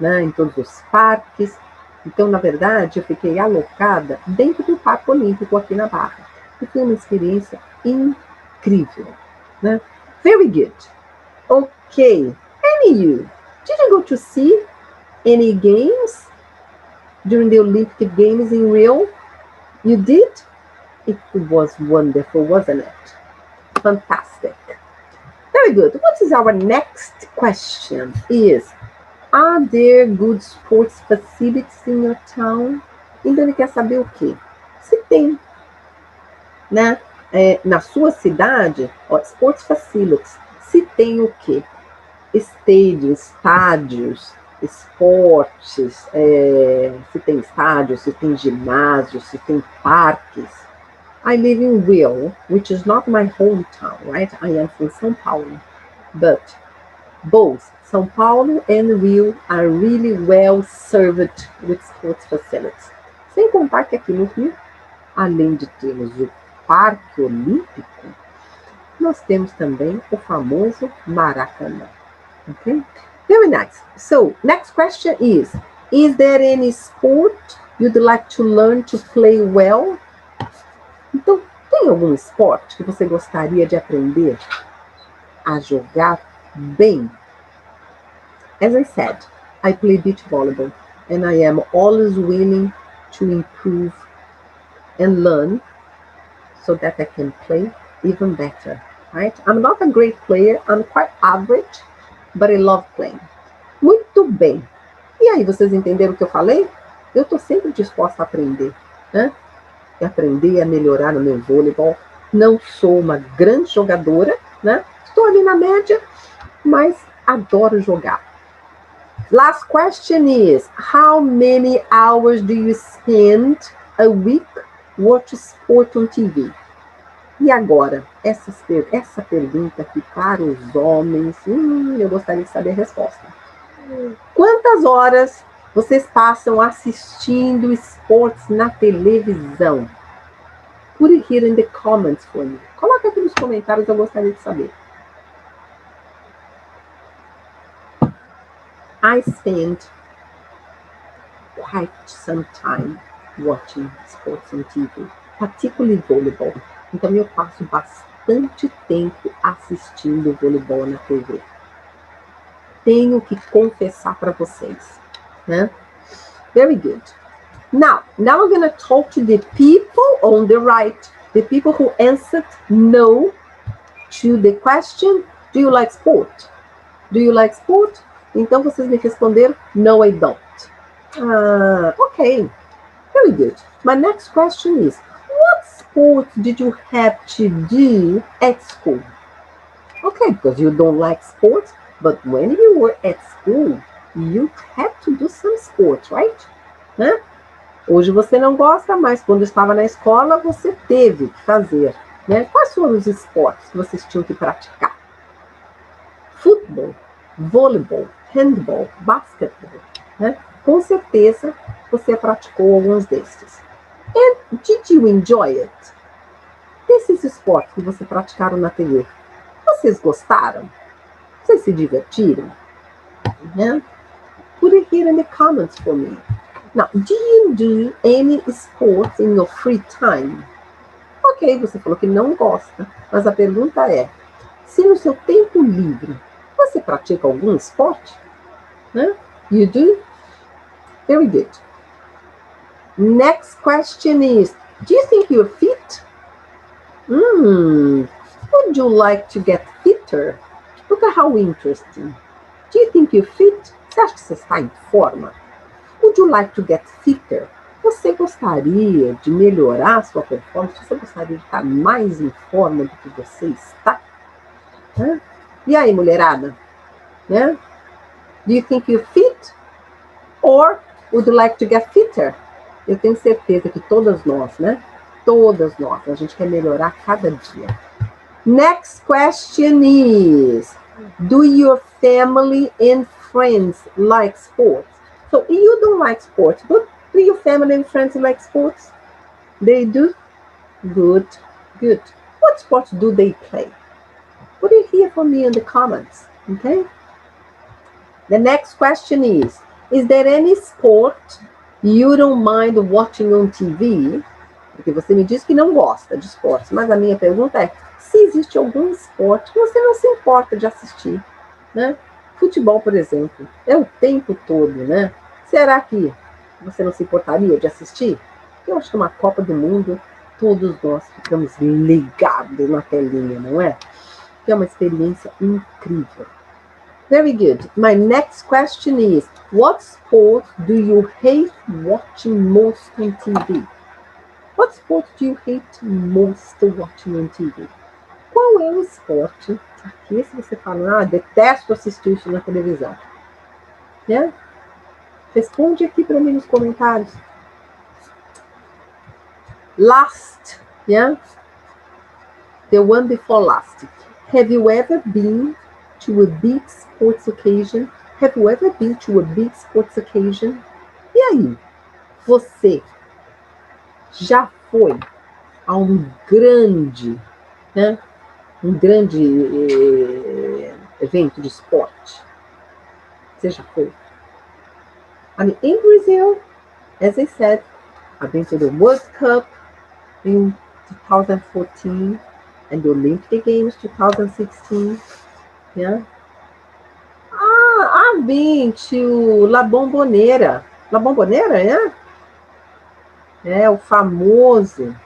né, em todos os parques. Então, na verdade, eu fiquei alocada dentro do Parque Olímpico aqui na Barra. E foi uma experiência incrível, né? Very good. Okay. And you? Did you go to see any games during the Olympic Games in Rio? You did? It was wonderful, wasn't it? Fantastic. Very good. What is our next question? Are there good sports facilities in your town? Então ele quer saber o quê? Se tem, né? Na sua cidade, sports facilities. Se tem o quê? Estádios, esportes, se tem estádios, se tem ginásios, se tem parques. I live in Rio, which is not my hometown, right? I am from São Paulo. But both São Paulo and Rio are really well served with sports facilities. Sem contar que aqui no Rio, além de termos o Parque Olímpico, nós temos também o famoso Maracanã. Okay? Very nice. So, next question is there any sport you'd like to learn to play well? Então, tem algum esporte que você gostaria de aprender a jogar bem? As I said, I play beach volleyball and I am always willing to improve and learn so that I can play even better, right? I'm not a great player, I'm quite average, but I love playing. Muito bem. E aí, vocês entenderam o que eu falei? Eu estou sempre disposta a aprender, né? E aprender a melhorar no meu vôleibol. Não sou uma grande jogadora, né? Estou ali na média, mas adoro jogar. Last question is, how many hours do you spend a week watching sport on TV? E agora, essa pergunta aqui para os homens, eu gostaria de saber a resposta. Quantas horas vocês passam assistindo esportes na televisão? Put it here in the comments for me. Coloca aqui nos comentários, eu gostaria de saber. I spend quite some time watching sports on TV, particularly volleyball. Então eu passo bastante tempo assistindo voleibol na TV. Tenho que confessar para vocês, né? Very good. Now we're going to talk to the people on the right, the people who answered no to the question, do you like sport? Do you like sport? Então vocês me responderam, no, I don't. Okay, very good. My next question is, what sport did you have to do at school? Okay, because you don't like sports, but when you were at school, you had to do some sports, right? Né? Hoje você não gosta, mas quando estava na escola, você teve que fazer. Né? Quais foram os esportes que vocês tinham que praticar? Futebol, voleibol, handball, basquetebol. Né? Com certeza, você praticou alguns desses. And did you enjoy it? Desses esportes que vocês praticaram na TV, vocês gostaram? Vocês se divertiram? Né? Put it here in the comments for me. Now, do you do any sports in your free time? Ok, você falou que não gosta, mas a pergunta é, se no seu tempo livre, você pratica algum esporte? Né? You do? Very good. Next question is, do you think you're fit? Would you like to get fitter? Look at how interesting. Do you think you're fit? Você acha que você está em forma? Would you like to get fitter? Você gostaria de melhorar a sua performance? Você gostaria de estar mais em forma do que você está? E aí, mulherada? Né? Do you think you're fit? Or would you like to get fitter? Eu tenho certeza que todas nós, né? Todas nós, a gente quer melhorar cada dia. Next question is, do your family and friends like sports? So you don't like sports, but do your family and friends like sports? They do? Good, good. What sports do they play? Put it here for me in the comments, okay? The next question is there any sport you don't mind watching on TV? Porque você me disse que não gosta de esportes, mas a minha pergunta é, se existe algum esporte que você não se importa de assistir, né? Futebol, por exemplo, é o tempo todo, né? Será que você não se importaria de assistir? Eu acho que uma Copa do Mundo, todos nós ficamos ligados na telinha, não é? Que é uma experiência incrível. Very good. My next question is, what sport do you hate watching most on TV? What sport do you hate most watching on TV? Qual é o esporte que se você fala, detesto assistir isso na televisão? Né? Responde aqui para mim nos comentários. Last, yeah? The one before last. Have you ever been to a big sports occasion? Have you ever been to a big sports occasion? E aí? Você já foi a um grande, né? Um grande evento de esporte? Você já foi? I mean, in Brazil, as I said, I've been to the World Cup in 2014 and the Olympic Games 2016. Yeah. I've been to La Bombonera. La Bombonera, yeah? É o famoso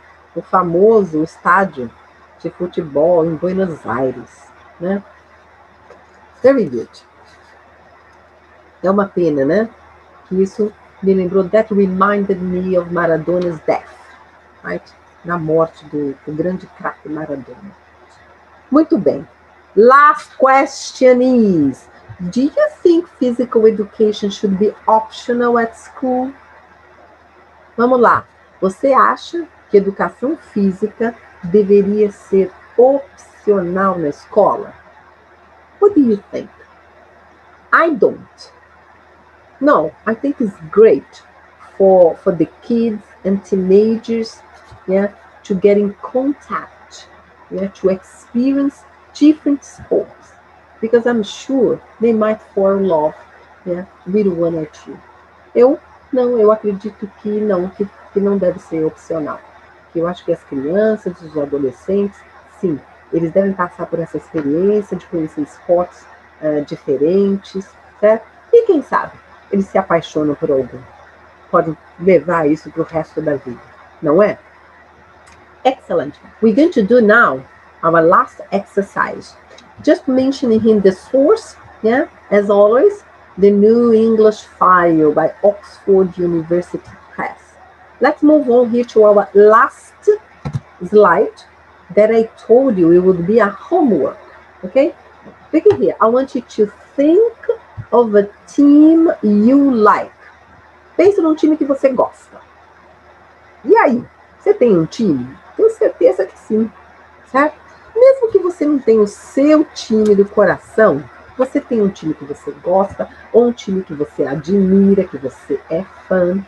estádio de futebol em Buenos Aires, né? Very good. É uma pena, né? Que isso me lembrou, that reminded me of Maradona's death, right? Na morte do grande craque Maradona. Muito bem. Last question is, do you think physical education should be optional at school? Vamos lá. Você acha que educação física deveria ser opcional na escola? What do you think? I don't. No, I think it's great for the kids and teenagers, yeah, to get in contact, yeah, to experience different sports, because I'm sure they might fall in love, yeah, with one or two. Eu acredito que não deve ser opcional. Eu acho que as crianças, os adolescentes, sim, eles devem passar por essa experiência de conhecer esportes diferentes, certo? E quem sabe, eles se apaixonam por algum. Podem levar isso para o resto da vida, não é? Excellent. We're going to do now our last exercise. Just mentioning him the source, yeah, as always, the New English File by Oxford University Press. Let's move on here to our last slide that I told you it would be a homework, okay? Look here, I want you to think of a team you like. Pense num time que você gosta. E aí, você tem um time? Tenho certeza que sim, certo? Mesmo que você não tenha o seu time do coração, você tem um time que você gosta, ou um time que você admira, que você é fã,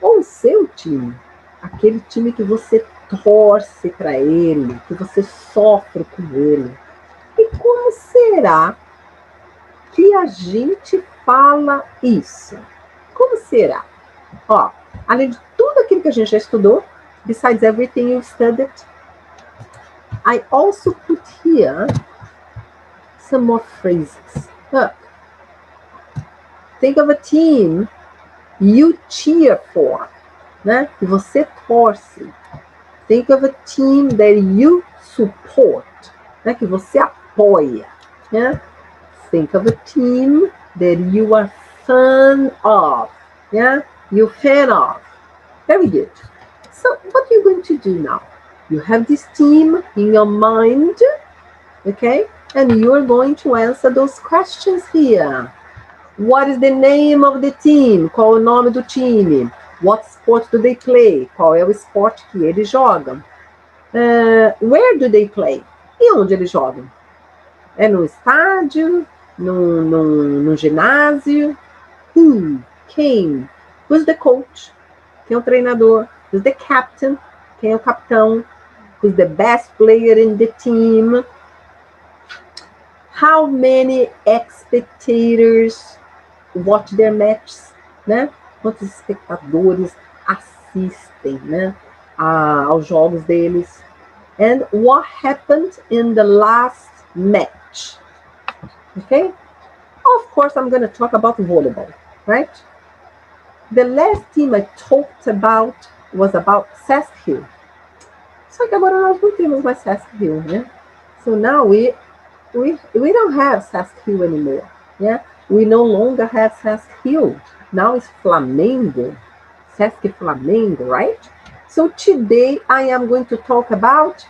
ou o seu time, aquele time que você torce para ele, que você sofre com ele. E como será que a gente fala isso? Como será? Ó, além de tudo aquilo que a gente já estudou, besides everything you studied, I also put here some more phrases. Look. Think of a team you cheer for, né? Que você torce. Think of a team that you support, né? Que você apoia, né? Think of a team that you are fan of, yeah? You're fan of. Very good. So what are you going to do now? You have this team in your mind, okay? And you're going to answer those questions here. What is the name of the team? Qual é o nome do time? What sport do they play? Qual é o esporte que eles jogam? Where do they play? E onde eles jogam? É no estádio? No ginásio? Who? Quem? Who's the coach? Quem é o treinador? Who's the captain? Quem é o capitão? Who's the best player in the team? How many spectators watch their matches, né? Quantos espectadores assistem, né, aos jogos deles? And what happened in the last match? Okay? Of course, I'm going to talk about volleyball, right? The last team I talked about was about Sesc-Hill. Só que agora nós não temos mais Sesc-Hill, né? So now we don't have Sesc-Hill anymore, yeah? We no longer have Sesc-Hill. Now it's Flamengo. Sesc Flamengo, right? So today I am going to talk about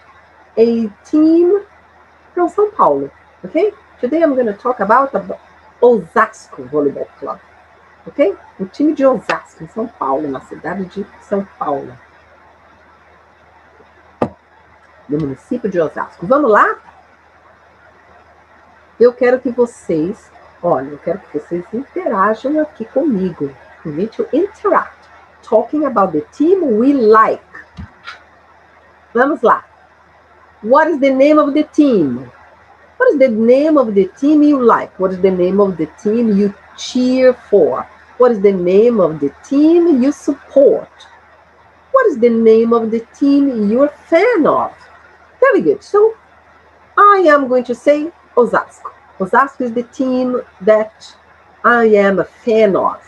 a team from São Paulo, okay? Today I'm going to talk about Osasco Volleyball Club, ok? O time de Osasco, em São Paulo, na cidade de São Paulo. No município de Osasco. Vamos lá? Eu quero que vocês interajam aqui comigo. You need to interact, talking about the team we like. Vamos lá. What is the name of the team? What is the name of the team you like? What is the name of the team you cheer for? What is the name of the team you support? What is the name of the team you're a fan of? Very good. So I am going to say Osasco. Osasco is the team that I am a fan of.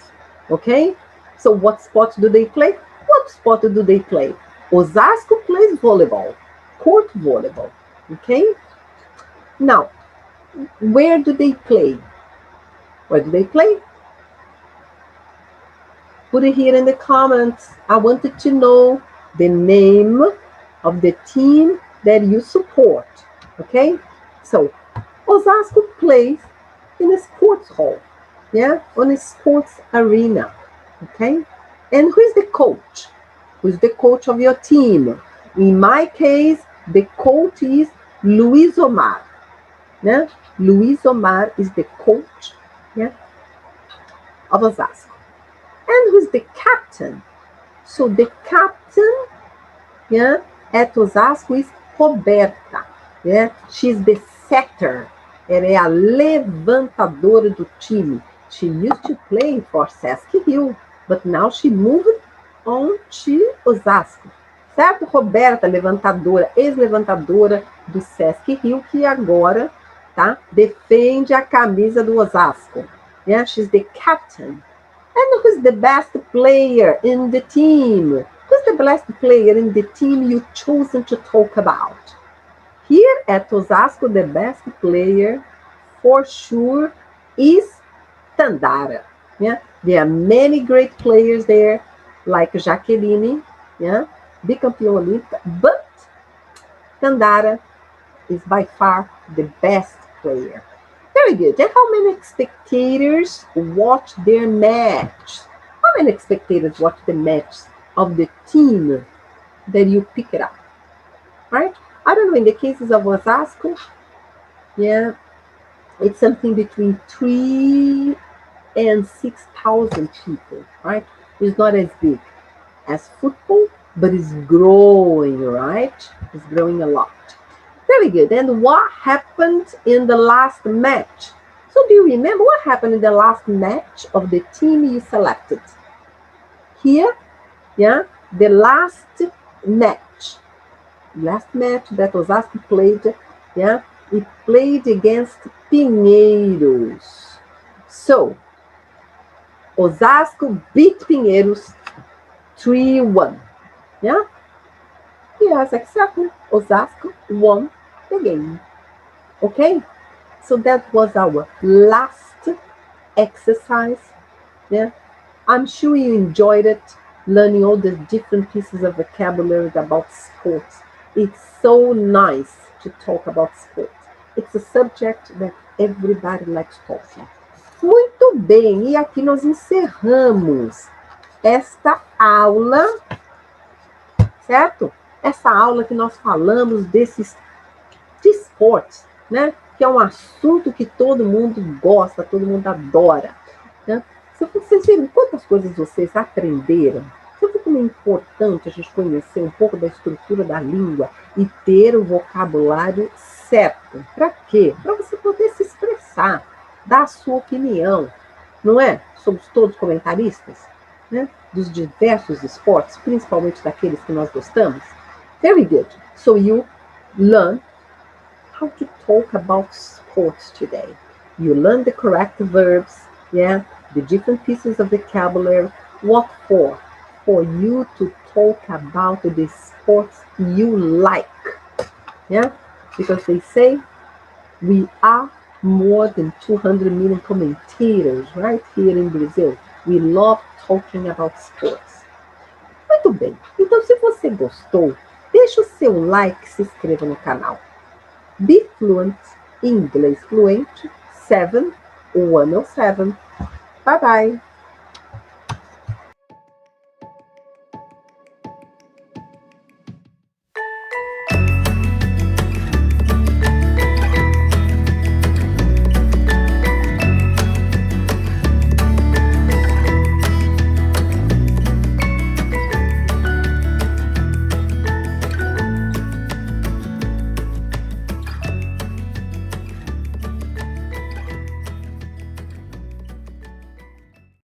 Okay? So what sport do they play? What sport do they play? Osasco plays volleyball, court volleyball. Okay? Now, where do they play? Where do they play? Put it here in the comments. I wanted to know the name of the team that you support. Okay? So, Osasco plays in a sports hall. Yeah? On a sports arena. Okay? And who is the coach? Who is the coach of your team? In my case, the coach is Luis Omar. Yeah? Luis Omar is the coach, yeah, of Osasco. And who is the captain? So the captain, yeah, at Osasco is Roberta. Yeah? She's the setter. Ela é a levantadora do time. She used to play for Sesc Rio, but now she moved on to Osasco. Certo? Roberta, levantadora, ex-levantadora do Sesc Rio, que agora, tá, defende a camisa do Osasco. Yeah, she's the captain. And who's the best player in the team? Who's the best player in the team you've chosen to talk about? Here at Osasco, the best player for sure is Tandara. Yeah? There are many great players there, like Jaqueline, yeah? Bicampeã olímpica, but Tandara is by far the best player. Very good. And how many spectators watch their match? How many spectators watch the match of the team that you pick it up? Right? I don't know, in the cases of Osasco, yeah, it's something between 3,000 and 6,000 people, right? It's not as big as football, but it's growing, right? It's growing a lot. Very good. And what happened in the last match? So do you remember what happened in the last match of the team you selected? Here, yeah, the last match that Osasco played, yeah, it played against Pinheiros. So, Osasco beat Pinheiros 3-1. Yeah? Yes, exactly. Osasco won the game. Okay? So that was our last exercise. Yeah? I'm sure you enjoyed it, learning all the different pieces of vocabulary about sports. It's so nice to talk about sports. It's a subject that everybody likes talking. Muito bem, e aqui nós encerramos esta aula, certo? Essa aula que nós falamos desses de esportes, né? Que é um assunto que todo mundo gosta, todo mundo adora. Né? Vocês viram quantas coisas vocês aprenderam? Você viu como é importante a gente conhecer um pouco da estrutura da língua e ter o vocabulário certo. Para quê? Para você poder se expressar, dar a sua opinião, não é? Somos todos comentaristas, né? Dos diversos esportes, principalmente daqueles que nós gostamos. Very good. So you learn how to talk about sports today. You learn the correct verbs, yeah, the different pieces of vocabulary. What for? For you to talk about the sports you like. Yeah? Because they say we are more than 200 million commentators right here in Brazil. We love talking about sports. Muito bem. Então, se você gostou, deixa o seu like, se inscreva no canal. Be fluent, inglês fluente, 7, 107. Bye bye.